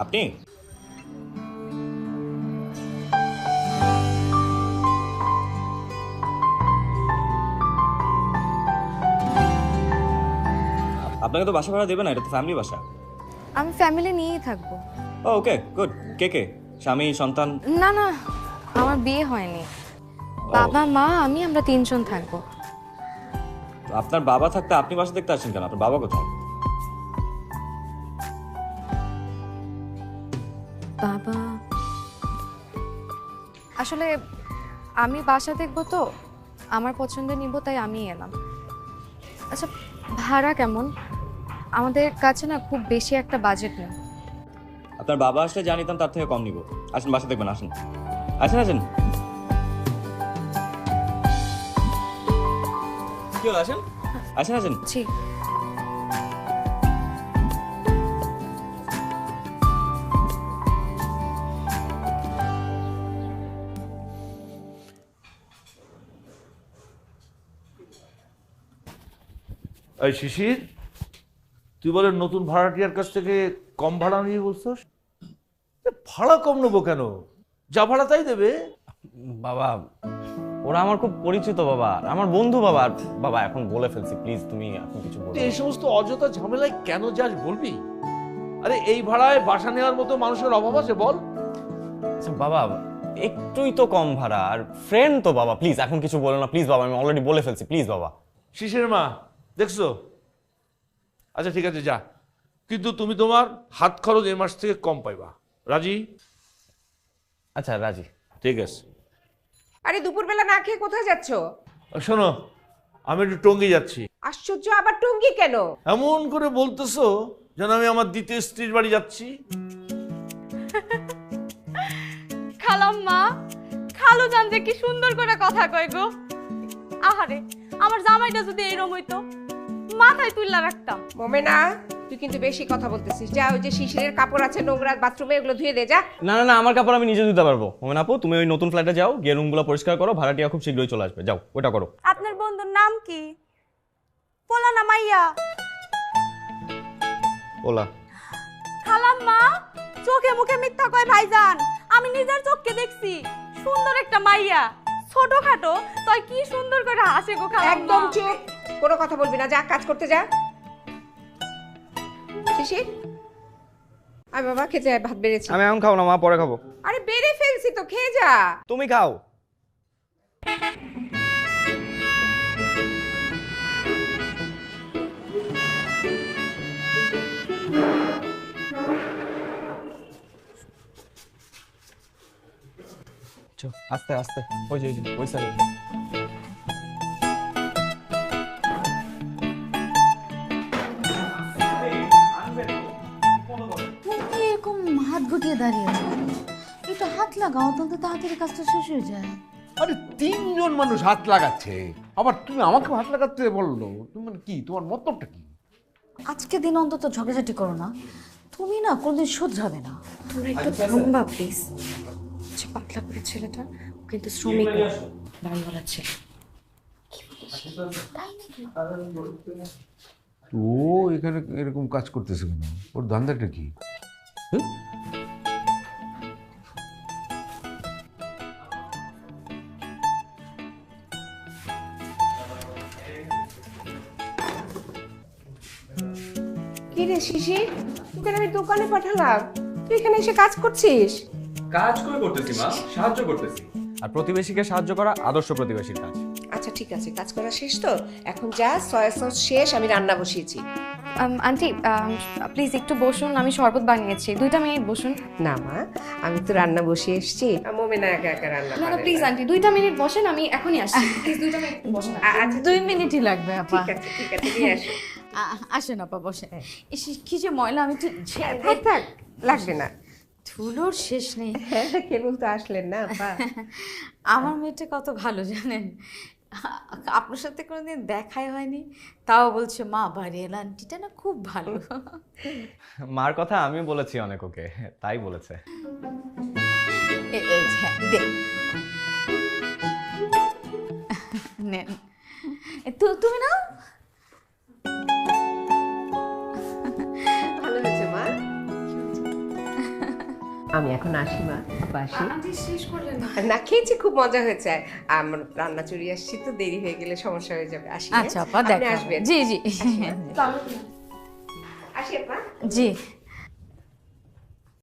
আপনি? আপনাকে তো বাসা ভাড়া দেবে না, এটা তো ফ্যামিলি বাসা। আমি ফ্যামিলি নিয়েই থাকবো। ও ওকে গুড। কে কে? স্বামী, সন্তান? না না, আমার বিয়ে হয়নি। বাবা মা আমি আমরা তিনজন থাকবো। আপনার বাবা থাকতে আপনি বাসা দেখতে আসছেন কেন? আপনার বাবা কোথায়? বাবা আসলে আমি বাসা দেখবো তো, আমার পছন্দ নিব, তাই আমি এলাম। আচ্ছা ভাড়া কেমন? আমাদের কাছে না খুব বেশি একটা বাজেট নেই। আপনার বাবা আসলে জানিতাম তার থেকে কম নিব। আসেন বাসা দেখবেন, আসেন আসেন আসেন। কি হলো, আসেন আসেন আসেন। জি। এই শিশির, তুই বলে নতুন ভাড়াটিয়ার কাছ থেকে কম ভাড়া নিয়ে বলছস? ভাড়া কম নেবো কেন? যা ভাড়া তাই দেবে। বাবা ওরা আমার খুব পরিচিত বাবা, আর আমার বন্ধু বাবা। আর বাবা এখন বলে ফেলছি, প্লিজ তুমি এখন কিছু বলো তুই না। এই সমস্ত অযথা ঝামেলায় কেন যাস বলবি? আরে এই ভাড়ায় বাসা নেওয়ার মতো মানুষের অভাব আছে বল? আচ্ছা বাবা, একটুই তো কম ভাড়া, আর ফ্রেন্ড তো বাবা, প্লিজ এখন কিছু বলো না প্লিজ বাবা, আমি অলরেডি বলে ফেলছি, প্লিজ বাবা। শিশির মা, দেখছো? আচ্ছা ঠিক আছে, যা, কিন্তু তুমি তোমার হাত খরচ এই মাস থেকে কম পাইবা। রাজি? আচ্ছা রাজি। ঠিক আছে। আরে দুপুরবেলা না খেয়ে কোথায় যাচ্ছ? শোনো, আমি একটু টঙ্গী যাচ্ছি। আশ্চর্য, আবার টঙ্গী কেন? এমন করে বলতেছো যেন আমি আমার দ্বিতীয় স্ত্রীর বাড়ি যাচ্ছি। খালাম্মা, খালু জান যে কি সুন্দর করে কথা কয় গো। আহারে, আমার জামাইটা যদি এইরকম হইতো, মাথায় তুললা রাখতাম। মোমেনা, তুই কিন্তু বেশি কথা বলতেছিস। যা, ওই যে শিশিরের কাপড় আছে নোংরা বাথরুমে, ওগুলো ধুয়ে দে যা। না না না, আমার কাপড় আমি নিজে ধুতে পারবো। মোমেন আপু, তুমি ওই নতুন ফ্ল্যাটে যাও, গিয়ে রুমগুলো পরিষ্কার করো, ভাড়াটিয়া খুব শীঘ্রই চলে আসবে, যাও ওটা করো। আপনার বন্ধুর নাম কি? পোলা না মাইয়া? ওলা। খালাম্মা, চোখে মুখে মিথ্যা কয় ভাইজান, আমি নিজের চোখকে দেখছি। সুন্দর একটা মাইয়া, ছোটখাটো, তাই কি সুন্দর করে হাসে গো খালাম্মা। একদম চুপ, কোনো কথা বলবি না, যা কাজ করতে যা। শিশির, আয় বাবা, খেতে আয়, ভাত বেড়েছি। আমি এখন খাবো না মা, পরে খাবো। আরে বেড়ে ফেলছি তো, খেয়ে যা। তুমি খাও। আস্তে আস্তে, ওই যে ওই সাইডে। তুমি এরকম হাত গুটিয়ে দাঁড়িয়ে আছো, একটু হাত লাগাও, অন্তত তাড়াতাড়ি কাজটা শেষ হয়ে যায়। আরে তিনজন মানুষ হাত লাগাচ্ছে, আবার তুমি আমাকে হাত লাগাতে বললো? তুমি মানে কি, তোমার মতলবটা কি? আজকে দিন অন্তত ঝগড়াঝাটি করো না, তুমি না কোনদিন শুধরাবে না। তোমরা একটু থামবা প্লিজ। আচ্ছা পাতলা করে ছেলেটা, ও কিন্তু শ্রমিক না, বাড়িওয়ালা ছেলে। ও এখানে এরকম কাজ করতেছে কেন? ওর ধান্দাটা কি? হ্যাঁ? কি রে শিশির, তোকে আমি দোকানে পাঠালাম, তুই এখানে এসে কাজ করছিস? কাজ করে করতেছি মা, সাহায্য করতেছি। আর প্রতিবেশীকে সাহায্য করা আদর্শ প্রতিবেশীর কাজ। আচ্ছা ঠিক আছে, কাজ করা শেষ তো, এখন যা, সয়া সস শেষ, আমি রান্না বসিয়েছি। আন্টি প্লিজ একটু বসুন, আমি শরবত বানিয়েছি, 2টা মিনিট বসুন। না মা, আমি তো রান্না বসিয়ে এসেছি, মোমেনা একা একা রান্না না না পারে প্লিজ না। আন্টি 2টা মিনিট বসেন, আমি এখনই আসছি। প্লিজ 2টা মিনিট বসেন। আচ্ছা 2 মিনিটই লাগবে আপা। ঠিক আছে ঠিক আছে, নিয়ে আসো। আসেন আপা, বসে। কি যে ময়লা, আমি তো থাক থাক, লাগবে না। ধুলোর শেষ নেই। কেবল তো আসলেন না আপা। আমার মেয়েটা কত ভালো জানেন, আপনার সাথে কোনোদিন দেখাই হয়নি, তাও বলছে মা বাড়ির আন্টিটা না খুব ভালো। মার কথা আমি বলেছি অনেক ওকে, তাই বলেছে। এই যে, দে। নেন। তুমি নাও। ভালো হয়েছে মা। আমি এখন আসি মা, আপা আসি। আন্টি শেষ করলেন না? না খেয়েছি, খুব মজা হয়েছে। আমার রান্না চুরি আসছি তো, দেরি হয়ে গেলে সমস্যা হয়ে যাবে। আসি হ্যাঁ? আচ্ছা আপা আপনি দেখা আসবেন? জি জি আসি আপা। জি